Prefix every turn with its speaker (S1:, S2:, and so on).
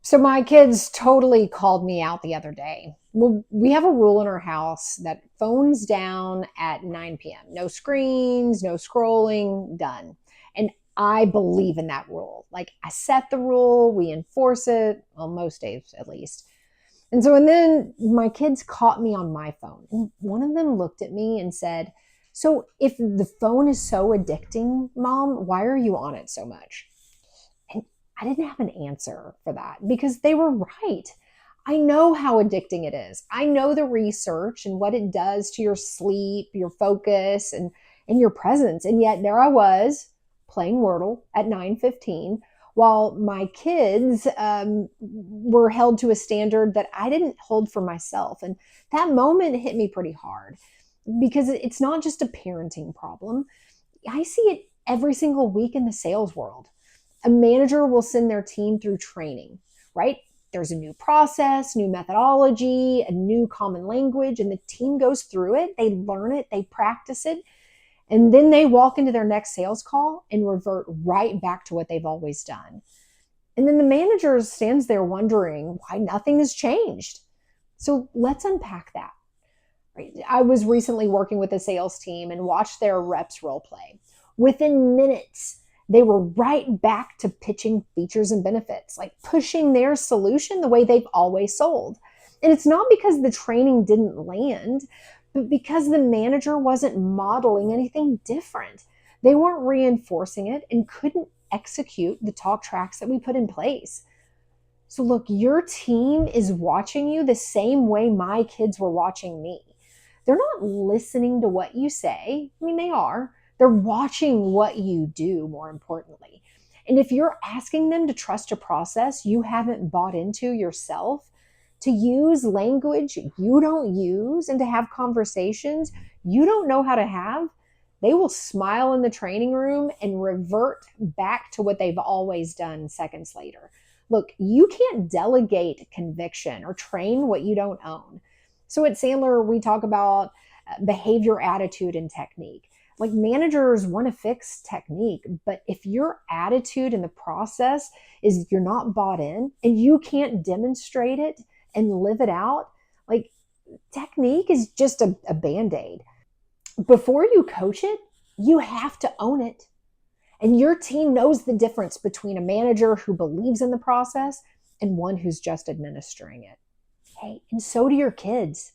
S1: So my kids totally called me out the other day. Well, we have a rule in our house that phones down at 9 p.m. No screens, no scrolling, done. And I believe in that rule. Like I set the rule, we enforce it, well, most days at least. And then my kids caught me on my phone. And one of them looked at me and said, "So if the phone is so addicting, Mom, why are you on it so much?" And I didn't have an answer for that because they were right. I know how addicting it is. I know the research and what it does to your sleep, your focus, and your presence. And yet there I was playing Wordle at 9:15 while my kids were held to a standard that I didn't hold for myself. And that moment hit me pretty hard because it's not just a parenting problem. I see it every single week in the sales world. A manager will send their team through training, right? There's a new process, new methodology, a new common language, and the team goes through it. They learn it, they practice it, and then they walk into their next sales call and revert right back to what they've always done. And then the manager stands there wondering why nothing has changed. So let's unpack that. Right? I was recently working with a sales team and watched their reps role play. Within minutes, they were right back to pitching features and benefits, like pushing their solution the way they've always sold. And it's not because the training didn't land, but because the manager wasn't modeling anything different. They weren't reinforcing it and couldn't execute the talk tracks that we put in place. So, look, your team is watching you the same way my kids were watching me. They're not listening to what you say. I mean, they are. They're watching what you do, more importantly. And if you're asking them to trust a process you haven't bought into yourself, to use language you don't use, and to have conversations you don't know how to have, they will smile in the training room and revert back to what they've always done seconds later. Look, you can't delegate conviction or train what you don't own. So at Sandler, we talk about behavior, attitude, and technique. Like managers want to fix technique, but if your attitude in the process is you're not bought in and you can't demonstrate it and live it out, like technique is just a band aid. Before you coach it, you have to own it. And your team knows the difference between a manager who believes in the process and one who's just administering it. Hey, and so do your kids.